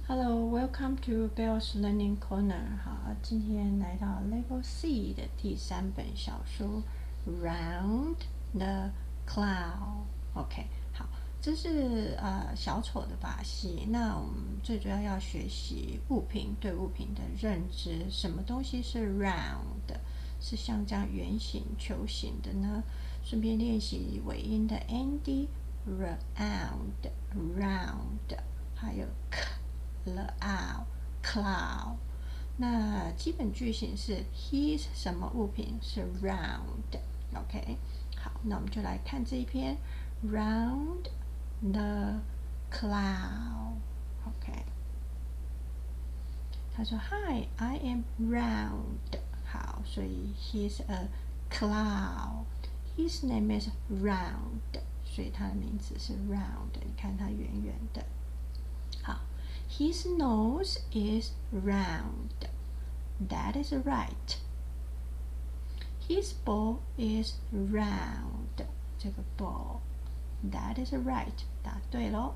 Hello, welcome to Bell's Learning Corner. 好，今天来到 Level C 的第3本小书 Round the Cloud. OK， 好，这是小丑的把戏。那我们最主要学习物品对物品的认知。什么东西是 round？ 是像这样圆形、球形的呢？顺便练习尾音的 round， 还有 cloud。那基本句型是 His 什么物品是 round。OK， 好，那我们就来看这一篇 Round the Cloud。OK， 他说 Hi, I am round。好，所以 He's a cloud。His name is round， 所以他的名字是 round。你看他圆圆的。好。His nose is round. That is right. His ball is round. 这个 ball. That is right. 答对咯。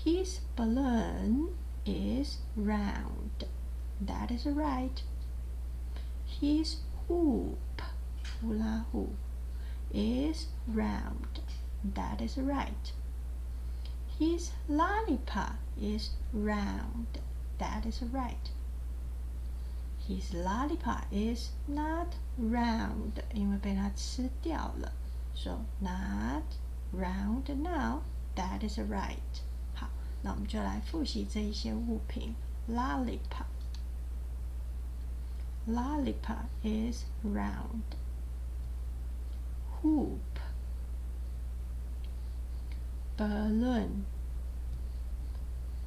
His balloon is round. That is right. His hoop, 呼啦呼 is round. That is right. His lollipop is round. That is right. His lollipop is not round. 因为被他吃掉了 So not round now. That is right. 好，那我们就来复习这一些物品。Lollipop. Lollipop is round. Hoop. Balloon,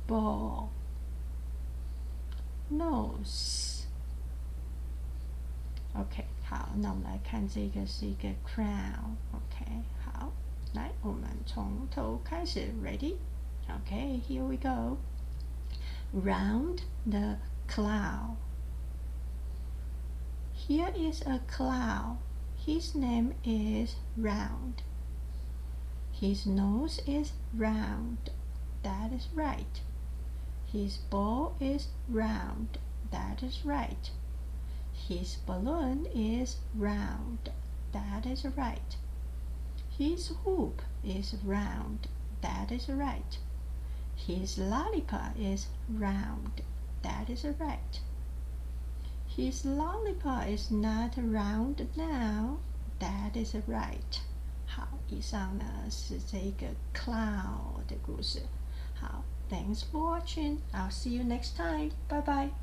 ball, nose. OK， 好，那我们来看这个是一个 crown。OK， 好，来，我们从头开始 ，Ready？ OK， here we go. Round the cloud. Here is a cloud. His name is Round. His nose is round. That is right. His ball is round. That is right. His balloon is round. That is right. His hoop is round. That is right. His lollipop is round. That is right. His lollipop is not round now. That is right. 好，以上呢是这个 cloud 的故事。好 ，Thanks for watching. I'll see you next time. Bye bye.